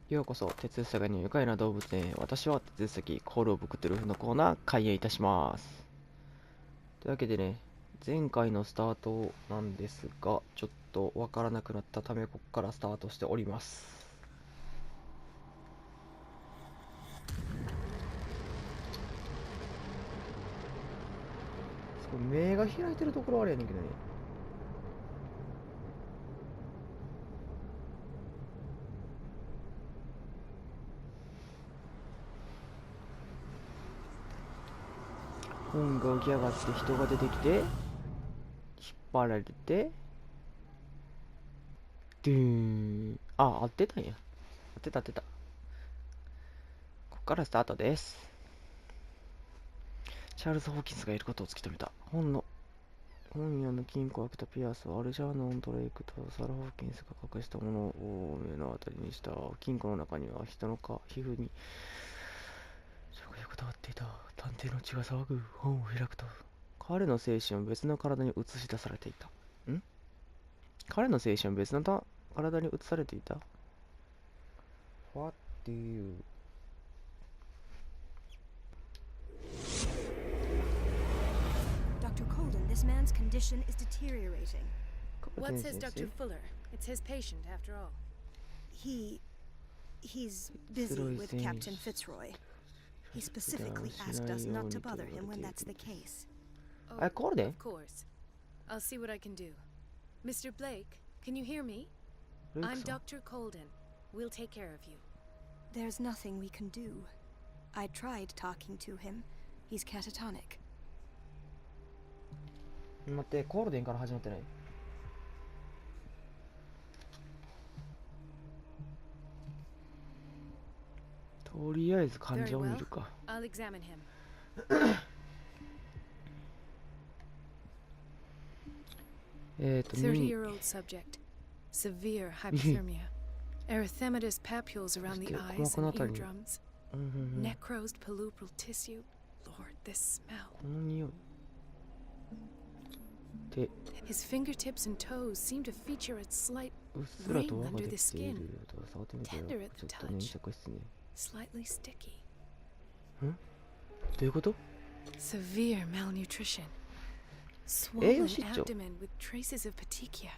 ようこそ、鉄兎の愉快な動物園へ。私は鉄兎、コールオブクトゥルフのコーナー、開演いたします。というわけでね、前回のスタートなんですが、ちょっとわからなくなったため、ここからスタートしております。目が開いてるところあれやねんけどね。本が起き上がって人が出てきて、引っ張られて、ドゥーン。あ、合ってたんや。合ってた合ってた。ここからスタートです。チャールズ・ホーキンスがいることを突き止めた。本屋の金庫を開けたピアスはアルジャーノン・ドレイクとサラ・ホーキンスが隠したものを目の当たりにした。金庫の中には人の皮膚にそが横たわっていた。探偵の血が騒ぐ。本を開くと彼の精神は別の体に映し出されていた。彼の精神は別の体に移されていた。 What do you Dr. Colden, this man's condition is deteriorating. What says Dr. Fuller? It's his patient, after all. He's busy with Captain Fitzroy. He specifically asked us not to bother him when that's the case. Oh, of course. I'll see what I can do. Mr. Blake, can you hear me? I'm Dr. Colden. We'll take care of you. There's nothing we can do. I tried talking to him. He's catatonic. 待って、コールデンから始まってない。とりあえず患者を見るか。I'll examine him. 30-year-old subject. Severe hypothermia. Erythematous papules around the eyes and eardrums. Necrosed palpebral tissue. Lord, this smell. この匂い。His fingertips and toes seem to feature a slight ring under the skin. Tender at the touch. Slightly sticky. どういうこと？ Severe malnutrition. Swollen abdomen with traces of petechia.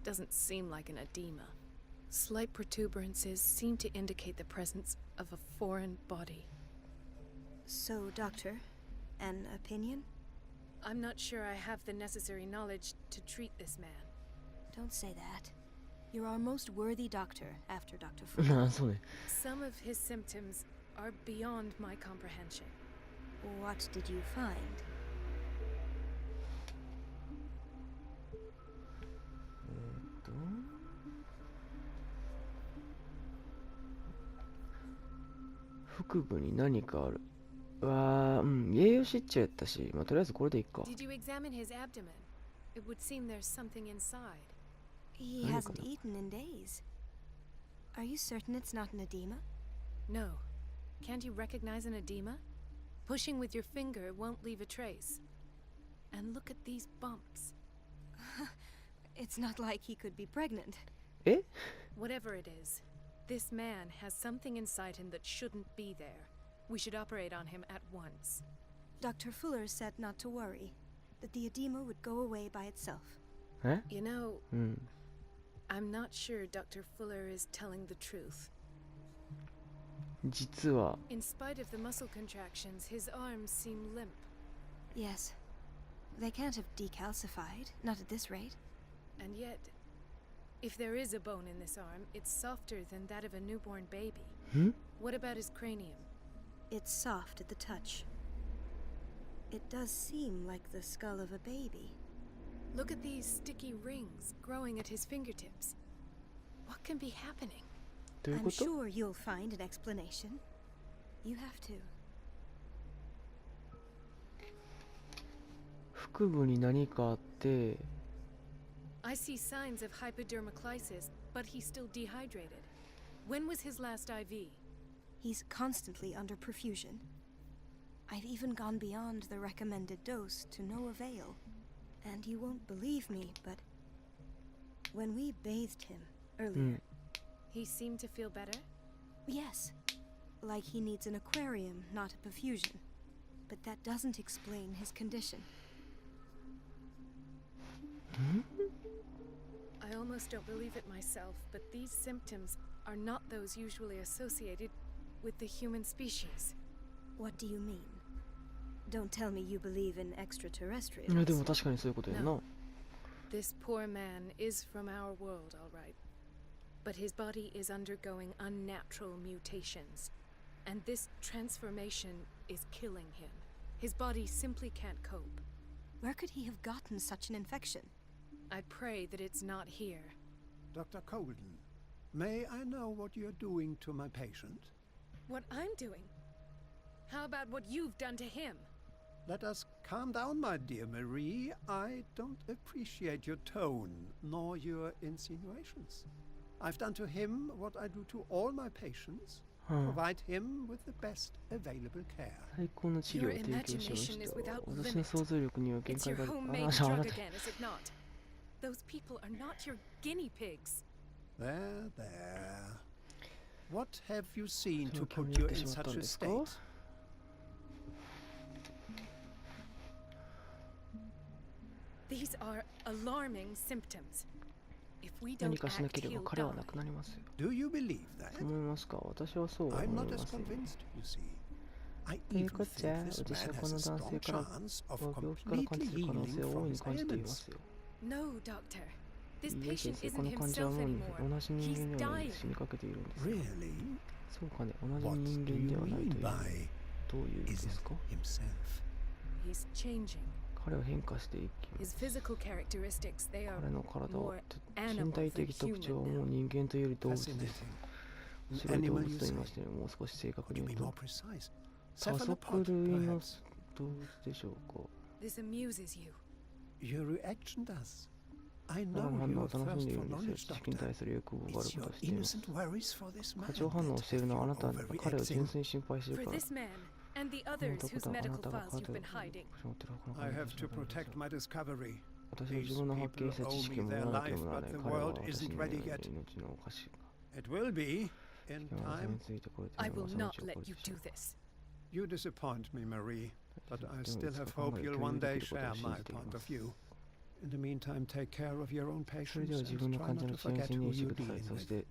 Doesn't seem like an edema. Slight protuberances seem to indicate the presence of a foreign body. So, doctor, an opinion? I'm not sure I have the necessary knowledge to treat this man. Don't say that. You're our most worthy doctor after Dr. Fuller. Some of his symptoms are beyond my comprehension. What did you find? Did you examine his abdomen? It would seem there's something inside. He hasn't eaten in days. Are you certain it's not an edema? No. Can't you recognize an edema? Pushing with your finger won't leave a trace. And look at these bumps. It's not like he could be pregnant. Eh? Whatever it is, this man has something inside him that shouldn't be there. We should operate on him at once. Dr. Fuller said not to worry, that the edema would go away by itself. Huh? You know, I'm not sure Dr. Fuller is telling the truth. 実は In spite of the muscle contractions, his arms seem limp. Yes. They can't have decalcified, not at this rate. And yet, if there is a bone in this arm, it's softer than that of a newborn baby. What about his cranium? It's soft at the touch. It does seem like the skull of a baby. Look at these sticky rings growing at his fingertips. What can be happening? I'm sure you'll find an explanation. You have to. 腹部に何かあって I see signs of hypodermoclysis, but he's still dehydrated. When was his last IV? He's constantly under perfusion. I've even gone beyond the recommended dose to no avail. And you won't believe me, but when we bathed him earlier, He seemed to feel better? Yes. Like he needs an aquarium, not a perfusion. But that doesn't explain his condition. I almost don't believe it myself, but these symptoms are not those usually associated with the human species. What do you mean? Don't tell me you believe in extraterrestrials. でも確かにそういうことやな。No. This poor man is from our world, all right. But his body is undergoing unnatural mutations. And this transformation is killing him. His body simply can't cope. Where could he have gotten such an infection? I pray that it's not here. Dr. Colden, may I know what you're doing to my patient? What I'm doing? How about what you've done to him? Let us calm down, my dear Marie. I don't appreciate your tone, nor your insinuations. I've done to him what I do to all my patients. Provide him with the best available care. 最高の治療を提供しました。私の想像力には限 It's 界 your がある。 homemade あ drug なた again, is it not? Those people are not your guinea pigs. There, there. What have you seen to その興 put 味 you を得て in しまった such ん a ですか？ state? These are alarming symptoms. If we 何 don't かしな act, ければ he'll 彼は die. 亡くなりますよ。 Do you believe that? 思いますか？私はそうは I'm 思い not ま as せんよ。 convinced, you see. I という even こっちゃ、 think this 私 man はこ has の a 男 strong 性から chance of 病気から感 completely じる可能性 healing を大い from に his 感じていま ailments. すよ。 No, doctor. This いいえ、 patient 先生、こ isn't の患者は himself もう anymore. 同じ人 He's 間のように dying. 死にかけているんですよ。 Really? そうかね、同じ What 人 do 間 you ではないとい mean う。 by どういう意味です isn't か？ himself? He's changing. 彼は変化していきま His す。 physical characteristics, they are 彼の体は more 身 animal 体 than 的特徴は human もう now. 人間というより動物です。 Fascinating. 面 An 白い動 animal 物 you と言い say? ましてね、もう少し正確 Would に you 言 be う more と、 precise? 多足 Cephalopod, 類の perhaps? 動物でしょうか。 This amuses you. Your reaction does. I 彼の know 反応 your を楽しん thirst でいる for んですよ。 knowledge, 知識に doctor. 対する欲望がある It's こと your を知っています。 innocent worries for this man 過剰反応をしているのはあなた、 that 彼を you're 純 overreacting. 粋に心配してい For るから。 this man and the この others 男 whose とあな medical たが files 彼 you've と been hiding. 持ってる他の I 患 have 者 to protect my discovery. 私は自 These 分の発見 people した知 owe 識 me を their 守らなけれ life, ばならない。 but the 彼は world 私 isn't に ready yet. 命のお菓子 It will be が。 in 私に time. ついてこれて I も will そのう not ち起 let こる you でしょ do う。 this. You disappoint me, Marie, but で I もい still つか have 考 hope える you'll 共有 one で day きることを share 信 my じてい point ま of す。 view. In the meantime, take care of your own それで patients は自 and 分の try 患者 not の to 治療に forget 専 who 念して you're ください。 dealing そ with. して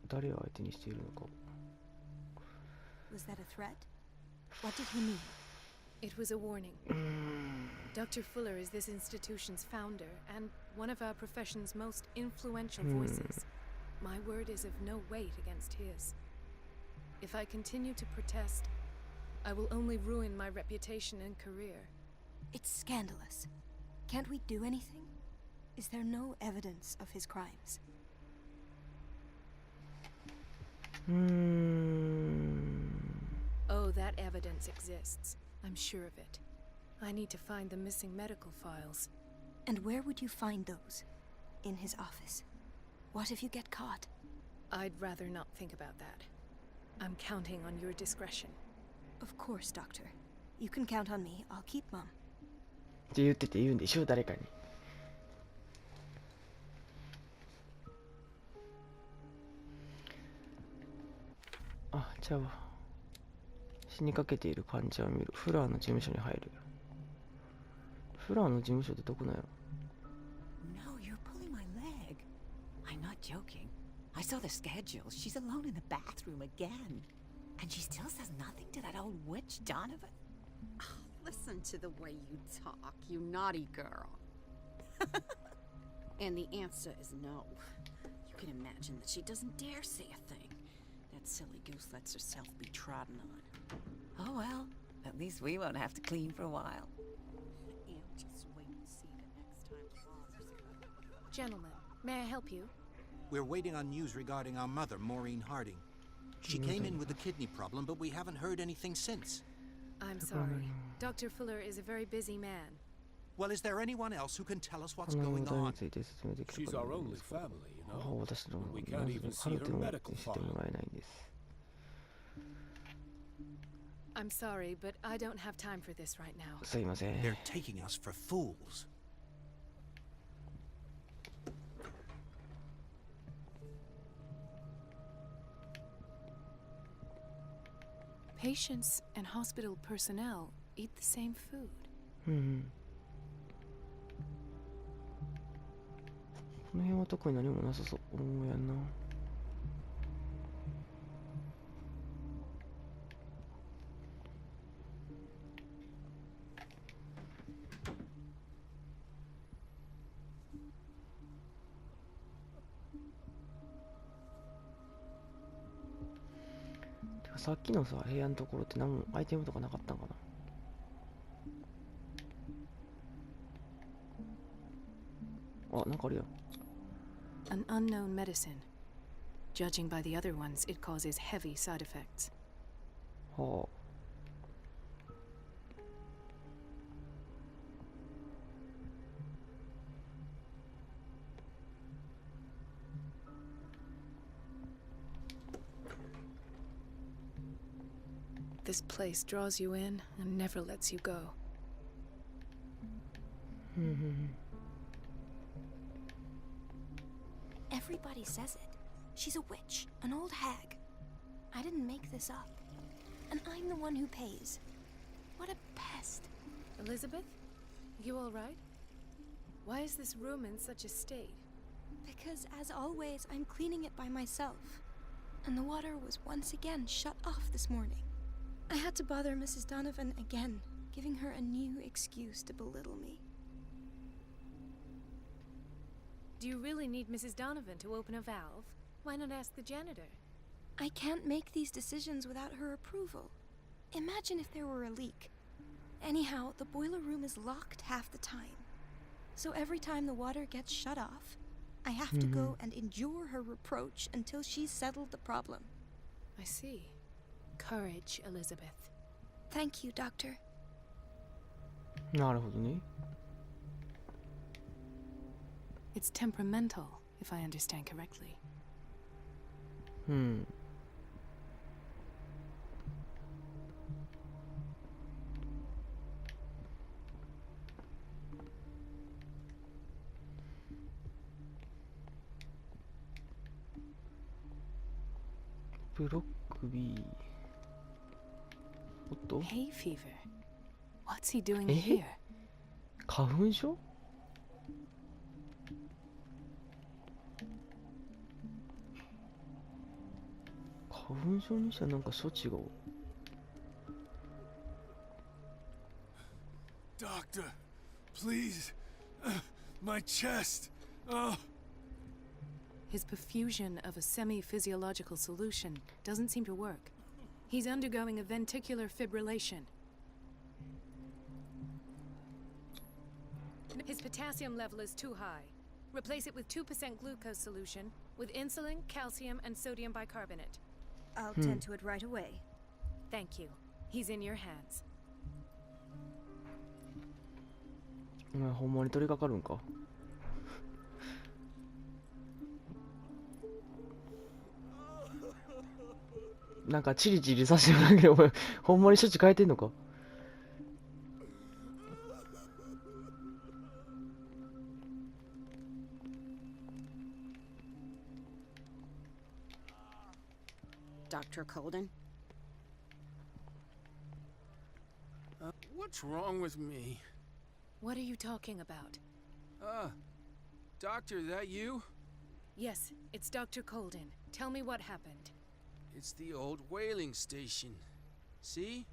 誰を相手にしているのか。 Was that a threat? What did he mean? It was a warning. Dr. Fuller is this institution's founder and one of our profession's most influential voices. My word is of no weight against his. If I continue to protest, I will only ruin my reputation and career. It's scandalous. Can't we do anything? Is there no evidence of his crimes? Oh, that evidence exists. I'm sure of it. I need to find the missing medical files. And where would you find those? In his office. What if you get caught? I'd rather not think about that. I'm counting on your discretion. Of course, Doctor. You can count on me. I'll keep Mum. って言ってて言うんでしょ、誰かに。あ、ちゃうわ。死にかけている患者を見る。フラーの事務所に入る。フラーの事務所ってどこなんやろ。 No, you're pulling my leg. I'm not joking. I saw the schedule. She's alone in the bathroom again. And she still says nothing to that old witch, Donovan. Listen to the way you talk, you naughty girl. And the answer is no. You can imagine that she doesn't dare say a thing. That silly goose lets herself be trodden on. Oh well, at least we won't have to clean for a while. And just wait and see the next time father's... Gentlemen, may I help you? We're waiting on news regarding our mother, Maureen Harding. She came in with a kidney problem, but we haven't heard anything since. I'm sorry. Dr. Fuller is a very busy man. Well, is there anyone else who can tell us こ what's の問 going 題に on? ついて説明できる She's か our ないん only ですか。 family, you 母 know. は私の We な can't ぜ even カ see ルテ her も medical してもらえないんです。 I'm sorry, but I don't have time for this right now. すいません。 They're taking us for fools. Patients and hospital personnel eat the same food. うんうん。この辺は特に何もなさそう。おーやんな。てかさっきのさ、部屋のところって何もアイテムとかなかったんかな。あ、なんかあるやん。An unknown medicine. Judging by the other ones, it causes heavy side effects. はあ。This place draws you in and never lets you go. うんうんうん。 Everybody says it. She's a witch, an old hag. I didn't make this up. And I'm the one who pays. What a pest. Elizabeth? You all right? Why is this room in such a state? Because, as always, I'm cleaning it by myself. And the water was once again shut off this morning. I had to bother Mrs. Donovan again, giving her a new excuse to belittle me. Do you really need Mrs. Donovan to open a valve? Why not ask the janitor? I can't make these decisions without her approval. Imagine if there were a leak. Anyhow, the boiler room is locked half the time. So every time the water gets shut off, I have to go and endure her reproach until she's settled the problem. I see. Courage, Elizabeth. Thank you, Doctor. なるほどね。 It's temperamental, if I understand correctly. うん。ブロック B。おっと Hay fever. What's he doing here? 花粉症？花粉症にしてはなんか処置が。 Doctor, please. My chest. Oh. His perfusion of a semi-physiological solution doesn't seem to work. He's undergoing a ventricular fibrillation. His potassium level is too high. Replace it with 2% glucose solution with insulin, calcium, and sodium bicarbonate. I'll tend to it right away. Thank you. He's in your hands. ほんまに取り掛かるんか。なんかチリチリさせてるだけでお前ほんまに処置変えてんのか。 Dr. Colden? What's wrong with me? What are you talking about? Doctor, that you? Yes, it's Dr. Colden. Tell me what happened. It's the old whaling station. See?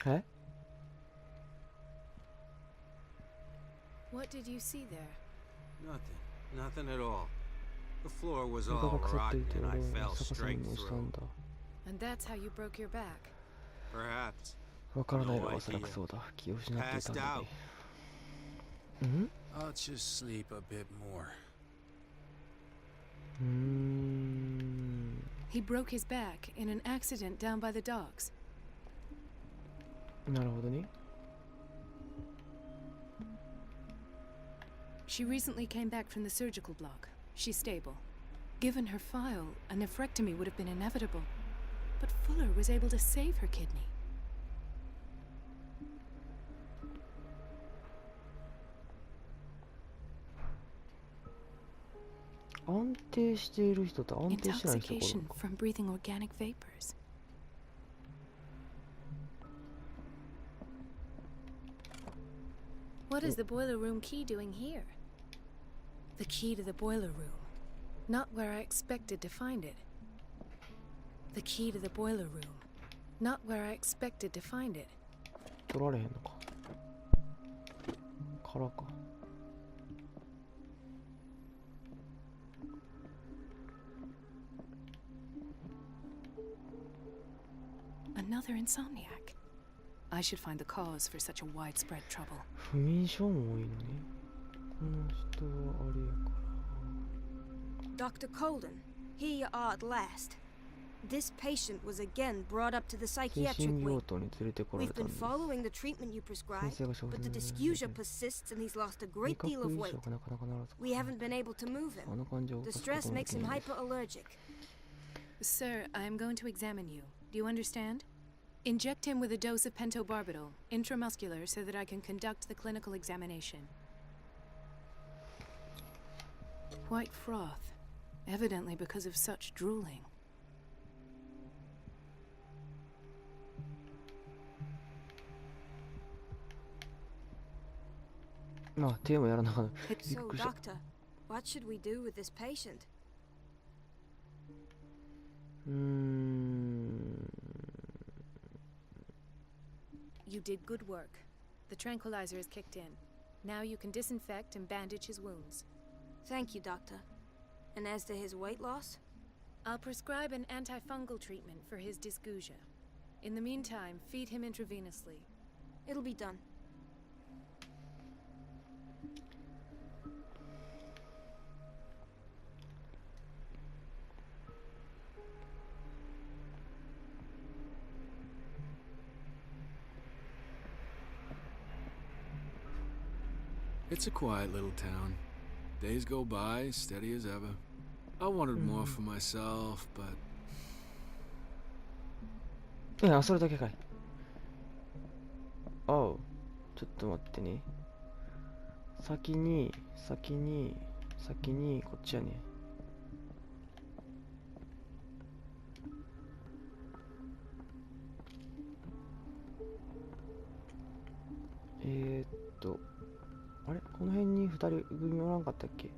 え？ What did you see there? Nothing at all. The floor was 床 all が腐ってい rotten て and I 俺は fell 逆さに straight 押したん through. だ。 And that's how you broke your back. Perhaps. わからないのがおそらくそうだ。気を失っていたんだね。ん？ I'll just sleep a bit more. He broke his back in an accident down by the docks. なるほどね。 She recently came back from the surgical block. She's stable. Given her file, a nephrectomy would have been inevitable. But Fuller was able to save her kidney. 安定している人と安定してない人がおる Intoxication のか。 from breathing organic vapors. What is the boiler room key doing here? The key to the boiler room. Not where I expected to find it. The key to the boiler room. Not where I expected to find it. 取られへんのか。からか。Another insomniac. I should find the cause for such a widespread trouble. 不眠症も多いのね。この人はあれやから。Dr. Colden, here you are at last. This patient was again brought up to the 精 psychiatric 神 wing. 病棟に連れてこられ We've たん been です。 following the treatment you prescribed, 先生が処方 but さ the れた dysgeusia persists and he's lost a 味 great 覚 deal of 異 weight. 常がなかなかならず We haven't been able to move あ him. の患者を The 起こすこと stress もで makes き him ないです。 hyperallergic. Sir, I am going to examine you. Do you understand? Inject him with a dose of pentobarbital, intramuscular, so that I can conduct the clinical examination. White froth, evidently because of such drooling. まあ手もやらなかった。びっ So, くりした。 doctor, what should we do with this patient? You did good work. The tranquilizer is kicked in. Now you can disinfect and bandage his wounds. Thank you, doctor. And as to his weight loss? I'll prescribe an antifungal treatment for his dysgeusia. In the meantime, feed him intravenously. It'll be done. It's a quiet little town. Days go by, steady as ever. I wanted more for myself, but いや、それだけかい。おう。ちょっと待ってね。先に、こっちやね。あれこの辺に二人組おらんかったっけ？